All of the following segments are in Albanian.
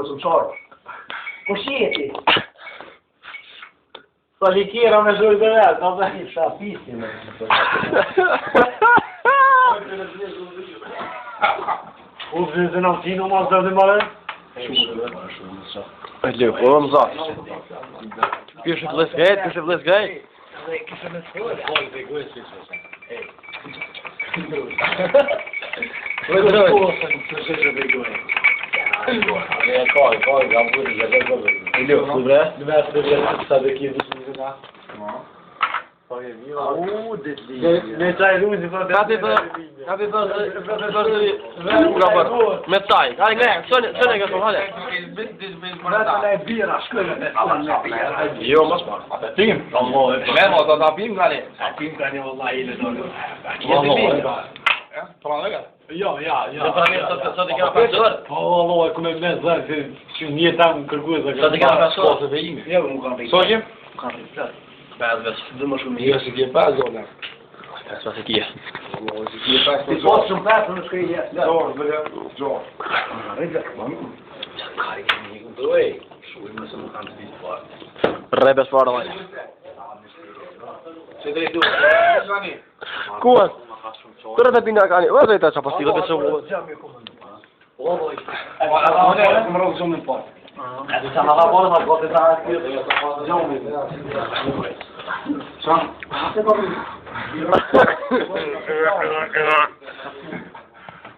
më shumë qarë. Po shjeti? Sa likera me zhurë dhe vetë, ka dhe një shapisi me. U vëzë në tino ma zë dhe mare? E lëk, o më zatë. Kështë vles gajt, kështë vles gajt. Kështë me Me taj, hajde ngre, sënë e këto, hajde. Jo, mas parë. Tim? Me mo, do t'apim nga ne. Tim ka një vëlla i le dole. Jo. Sot i kena pasur? Po, Allah, ku me me zërë, që një tam kërkues dhe Sot i kena pasur? Jo, mu kam vejtë. Sot jem? Kam vejtë. Bezves. Dhe më shumë jo, si kje pas, zona. Bezves e kje. Ti posë shumë pasë në shkrej jetë. Gjorë, bële, gjorë. Kari kemi një këndoj. Shuj më se më kam të ditë parë. Rebes parë, vajtë. Që drejtu, Kuas? Kërë të pina ka një, vë dhe i ta qa pastilë, besë u... më rogë shumë në parë. Edhe që më ka borë, ma gote të anë kjo. Gjomi. Qa?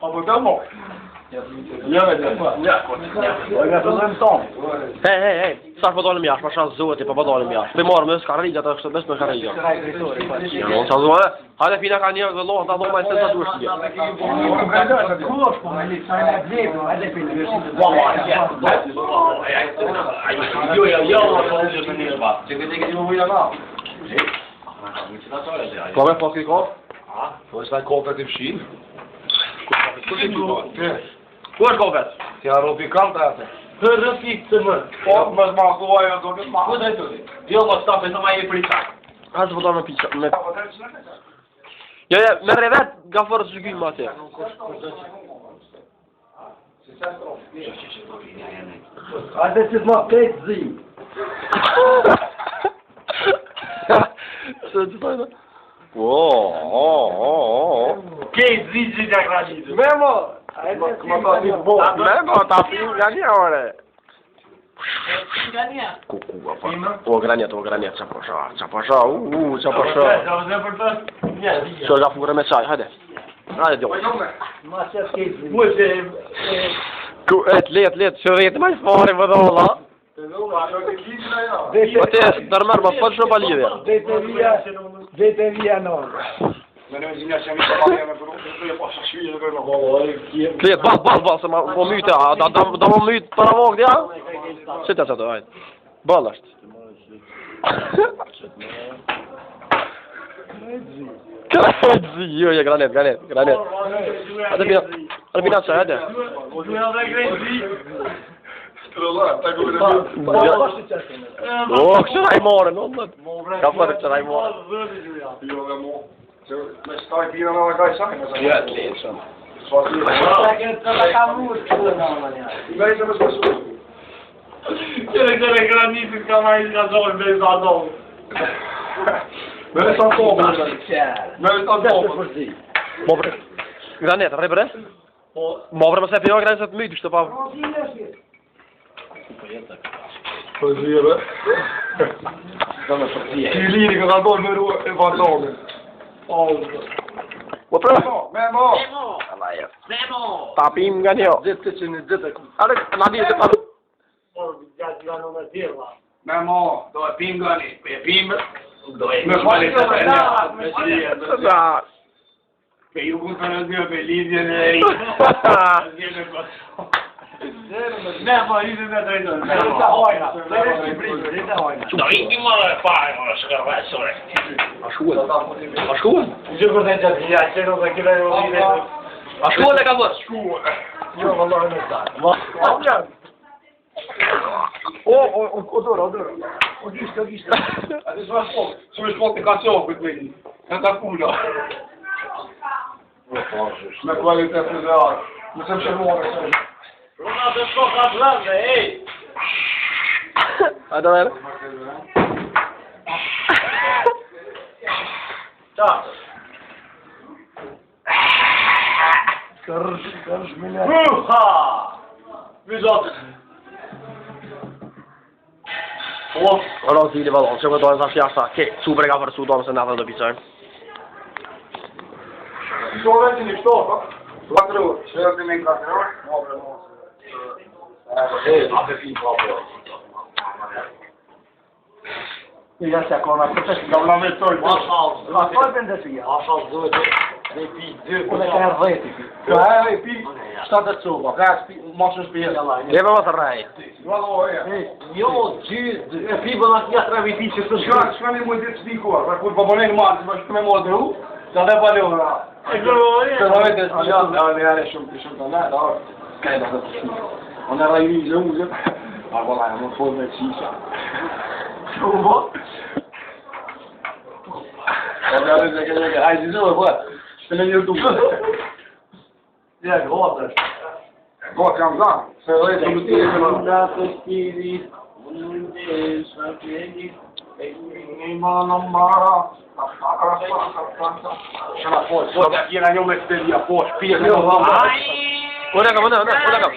Apo të mo? Hej, sa është po dalim jashtë, pa shanë zoti, pa po dalim jashtë. Për marë më s'ka rriga, të është besë në ka rriga. Ja, në qa zua, hajde pina ka një dhe lohën, ta lohën ma e se të dush të Po me po këti kohë? Po është taj kohë të të fshin? Ku është kohët? Si a ropi kam të atë? Hërë pikë të më. Po, më zmakua jo do këtë ma. Ku dhe të? Jo, më stopë, në ma e pritak. A të vëta me piqa, me... Jo, me revet, gaforë të gjymë atë. Hajde që të ma pejtë zi. Se të tajnë? Kejtë zi që të akralitë. Memo! Memo, ta pim nga një ore. O, granjet, qa pasha, qa pasha. Qo nga fure me qaj, hajde. Hajde, djo. Ma që kejtë zi. Let, që rejtë ma i fare, më dholla. Po te, nërmer, ma fëllë shumë pa lidhja. Vete via nërë. Let, ball, se ma myte, da më myte për avok, dja? Qëtë, hajde. Ball është. Kredzi, jo, granet. Hajde bina qaj, hajde. O, kështë raj more, në nëtë. Ka përë kështë raj more. Me staj pina në në kaj sajnë. Jetë letë shumë. Qëre granitit ka ma i nga zojnë me sa dollë. Me sa dollë. Mobre, granet, rebre? Mobre më se pjo granet se të mytë, shtë pa... Po zhjeve. Ti liri ka dollë me ru e fantomin. Po pra? Memo! Ta pim nga njo. Ale, na di se pa... Memo, do e pim nga një. E pim... Me fali të të një. Pe ju ku të nëzio me lidhje në eri. Memo, i të të drejtën. Rita hojna. Do iki më dhe pare, më dhe shkërvesore. A shkuën? Gjë për të gjatë një aqeno dhe kire jo lide. A shkuën e ka vërë? Shkuën. Jo, më lojë në zdarë. O, dora. O gjishtë. A të shma shkot. Që me shkot të ka qohë këtë me një. Në ta kula. Me kvalitet në dhe arë. Nëse më shërmone. Runa të shkoka blande, ej! Hajde edhe. Qa? Kërsh, mile. Uha! Vizot! Ora zili vallon, se këto janë jashta. Ke, super ka për Sudan se na do pisojnë. Shore që një shtofa. 4 orë. Shore të me 4 orë. Ape fi papo. Ja se akona, përse që nga me tërë. Ma falë bënde të ja. Ma falë zëtë. Dhe pi 2. Unë e ka e dhejti. Ka e pi 7 copa. Ka e moshën shpijet. Leve mos rrej. Jo, gjyz. E pi bëna kja 3 viti që të Shka një mujtë të dikuar, pra kur përbënej në marë, që më shkë me më dhe hu, që dhe palora. E kërëve, Se dhe vete të janë, dhe në jare shumë të në, dhe orë, kaj dhe të shumë. Unë e rajvi zë uzë, a bëna e më fërë me qisha. Shumë bo? O dhe arë dhe ke, hajtë zë dhe bërë, që në njërë të bërë. Ja, gotër. Bo, që jam zanë, se dhe të më të të më. Të spirit, mundes, në pjeni, Një më në mara, Shana po, po, jena një me stelia, po, shpije, Ora kam, ora kam.